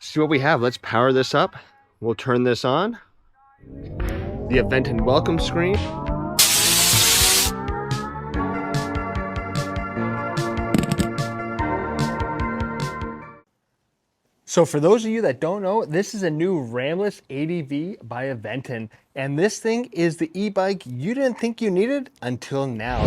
see what we have. Let's power this up. We'll turn this on. The Aventon welcome screen. So for those of you that don't know, this is a new Ramblas ADV by Aventon. And this thing is the e-bike you didn't think you needed until now.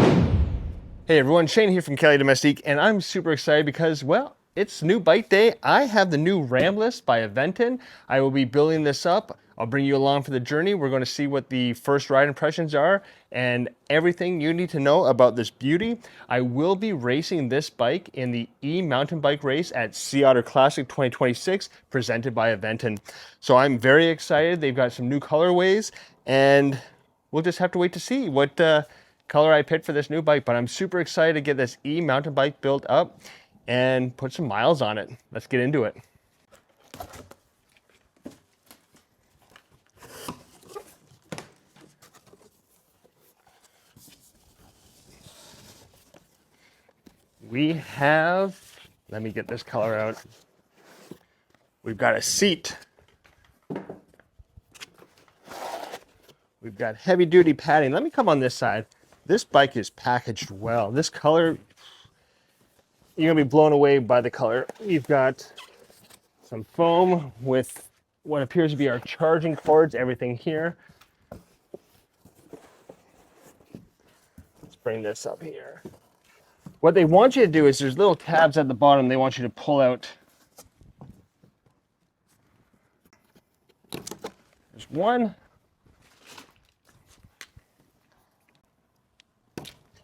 Hey everyone, Shane here from Kelly Domestique, and I'm super excited because, well, it's new bike day. I have the new Ramblas by Aventon. I will be building this up. I'll bring you along for the journey. We're going to see what the first ride impressions are and everything you need to know about this beauty. I will be racing this bike in the mountain bike race at Sea Otter Classic 2026 presented by Aventon. So I'm very excited. They've got some new colorways and we'll just have to wait to see what color I picked for this new bike, but I'm super excited to get this mountain bike built up and put some miles on it. Let's get into it. We have, let me get this color out. We've got a seat. We've got heavy duty padding. Let me come on this side. This bike is packaged well. This color, you're gonna be blown away by the color. We've got some foam with what appears to be our charging cords, everything here. Let's bring this up here. What they want you to do is there's little tabs at the bottom they want you to pull out. There's one.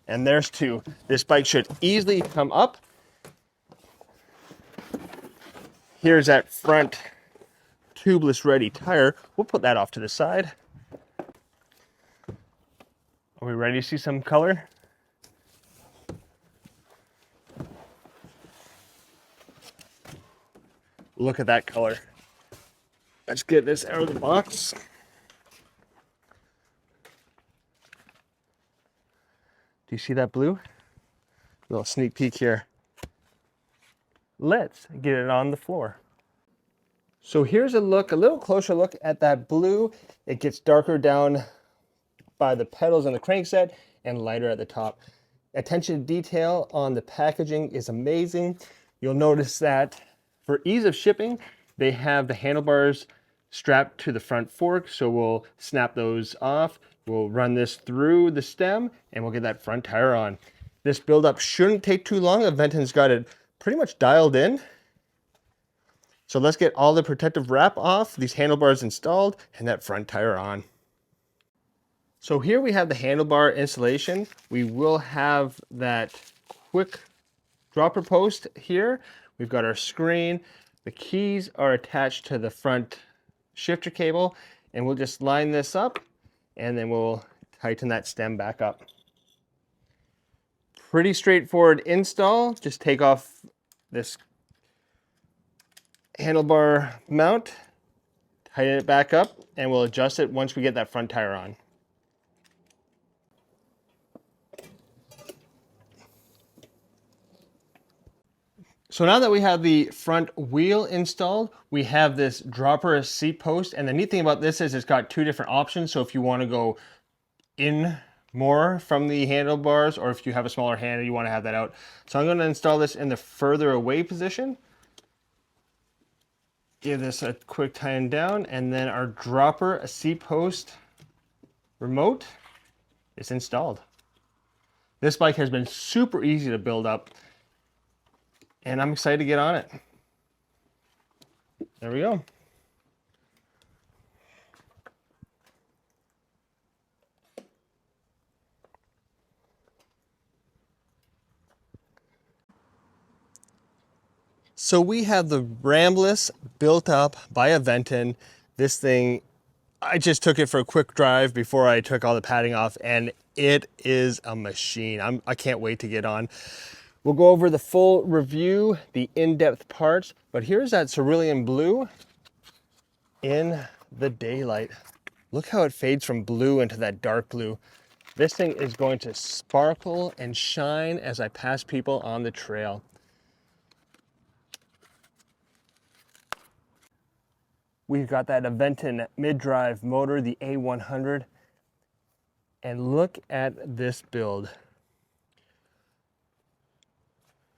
And there's two. This bike should easily come up. Here's that front tubeless ready tire. We'll put that off to the side. Are we ready to see some color? Look at that color. Let's get this out of the box. Do you see that blue? Little sneak peek here. Let's get it on the floor. So here's a look, a little closer look at that blue. It gets darker down by the pedals and the crankset and lighter at the top. Attention to detail on the packaging is amazing. You'll notice that for ease of shipping, they have the handlebars strapped to the front fork, so we'll snap those off. We'll run this through the stem and we'll get that front tire on. This buildup shouldn't take too long. Aventon's got it pretty much dialed in. So let's get all the protective wrap off, these handlebars installed, and that front tire on. So here we have the handlebar installation. We will have that quick dropper post here. We've got our screen. The keys are attached to the front shifter cable, and we'll just line this up and then we'll tighten that stem back up. Pretty straightforward install. Just take off this handlebar mount, tighten it back up, and we'll adjust it once we get that front tire on. So now that we have the front wheel installed, we have this dropper seat post, and the neat thing about this is it's got two different options. So if you want to go in more from the handlebars, or if you have a smaller hand and you want to have that out. So I'm going to install this in the further away position. Give this a quick tighten down, and then our dropper seat post remote is installed. This bike has been super easy to build up, and I'm excited to get on it. There we go. So we have the Ramblas built up by Aventon. This thing, I just took it for a quick drive before I took all the padding off, and it is a machine. I can't wait to get on. We'll go over the full review, the in-depth parts, but here's that cerulean blue in the daylight. Look how it fades from blue into that dark blue. This thing is going to sparkle and shine as I pass people on the trail. We've got that Aventon mid-drive motor, the A100. And look at this build.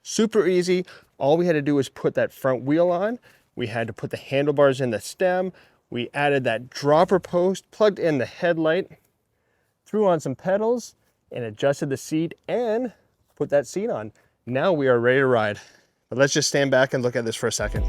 Super easy. All we had to do was put that front wheel on. We had to put the handlebars in the stem. We added that dropper post, plugged in the headlight, threw on some pedals, and adjusted the seat and put that seat on. Now we are ready to ride. But let's just stand back and look at this for a second.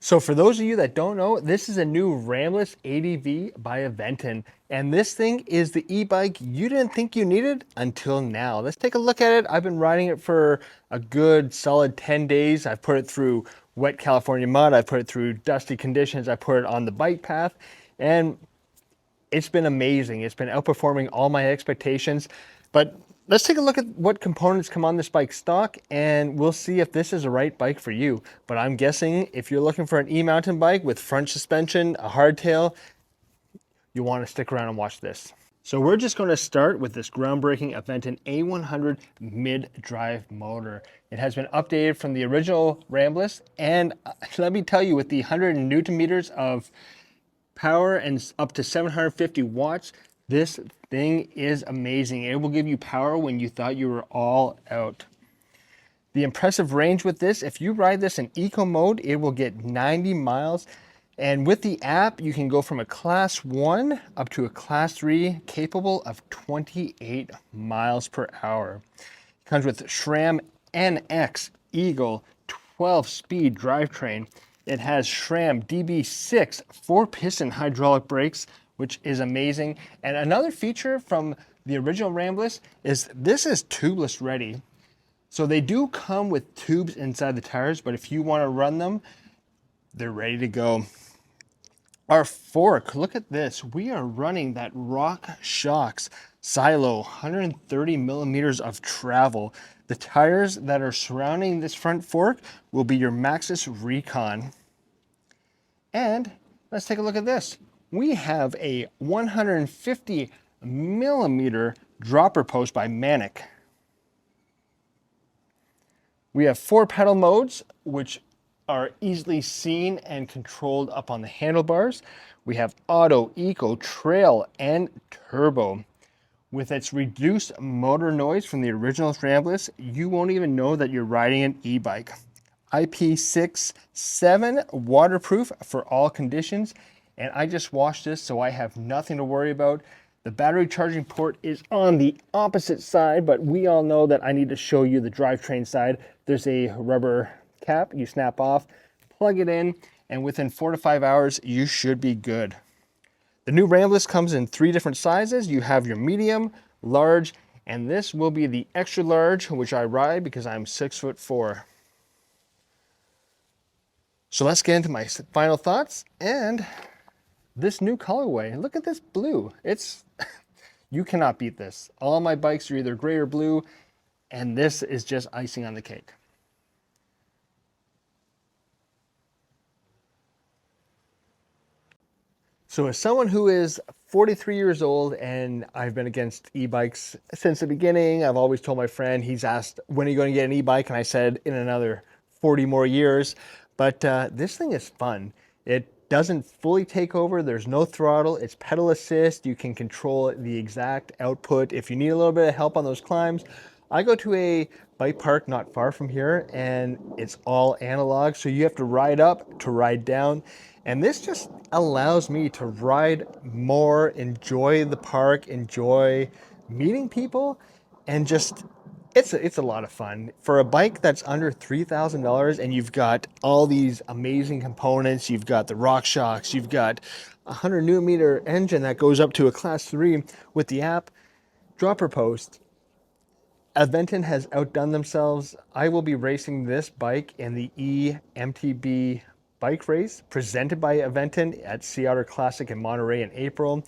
So for those of you that don't know, this is a new Ramblas ADV by Aventon. And this thing is the e-bike you didn't think you needed until now. Let's take a look at it. I've been riding it for a good solid 10 days. I've put it through wet California mud. I've put it through dusty conditions. I put it on the bike path and it's been amazing. It's been outperforming all my expectations. But let's take a look at what components come on this bike stock and we'll see if this is the right bike for you. But I'm guessing if you're looking for an e-mountain bike with front suspension, a hardtail, you want to stick around and watch this. So we're just going to start with this groundbreaking Aventon A100 mid-drive motor. It has been updated from the original Ramblas, and let me tell you, with the 100 Newton meters of power and up to 750 watts, this thing is amazing. It will give you power when you thought you were all out. The impressive range with this, if you ride this in eco mode, it will get 90 miles. And with the app, you can go from a class 1 up to a class 3 capable of 28 miles per hour. It comes with SRAM NX Eagle 12-speed drivetrain. It has SRAM DB6 4-piston hydraulic brakes, which is amazing. And another feature from the original Ramblas is this is tubeless ready. So they do come with tubes inside the tires, but if you want to run them, they're ready to go. Our fork, look at this. We are running that RockShox Silo, 130 millimeters of travel. The tires that are surrounding this front fork will be your Maxxis Recon. And let's take a look at this. We have a 150 millimeter dropper post by Manic. We have 4 pedal modes, which are easily seen and controlled up on the handlebars. We have Auto, Eco, Trail, and Turbo. With its reduced motor noise from the original Ramblas, you won't even know that you're riding an e-bike. IP67 waterproof for all conditions, and I just washed this so I have nothing to worry about. The battery charging port is on the opposite side, but we all know that I need to show you the drivetrain side. There's a rubber cap you snap off, plug it in, and within 4 to 5 hours, you should be good. The new Ramblas comes in 3 different sizes. You have your medium, large, and this will be the extra large, which I ride because I'm 6'4". So let's get into my final thoughts and this new colorway. Look at this blue. You cannot beat this. All my bikes are either gray or blue, and this is just icing on the cake. So as someone who is 43 years old and I've been against e-bikes since the beginning, I've always told my friend, he's asked, when are you going to get an e-bike? And I said, in another 40 more years. But this thing is fun. It doesn't fully take over. There's no throttle. It's pedal assist. You can control the exact output. If you need a little bit of help on those climbs, I go to a bike park not far from here and it's all analog. So you have to ride up to ride down. And this just allows me to ride more, enjoy the park, enjoy meeting people, and just it's a lot of fun. For a bike that's under $3,000 and you've got all these amazing components, you've got the rock shocks, you've got a 100 newton meter engine that goes up to a class 3 with the app, dropper post. Aventon has outdone themselves. I will be racing this bike in the eMTB bike race presented by Aventon at Sea Otter Classic in Monterey in April.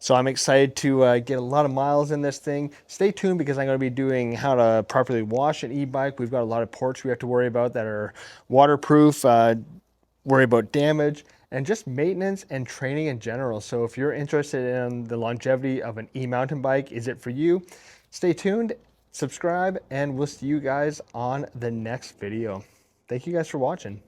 So I'm excited to get a lot of miles in this thing. Stay tuned because I'm going to be doing how to properly wash an e-bike. We've got a lot of ports we have to worry about that are waterproof, worry about damage, and just maintenance and training in general. So if you're interested in the longevity of an e-mountain bike, is it for you? Stay tuned, subscribe, and we'll see you guys on the next video. Thank you guys for watching.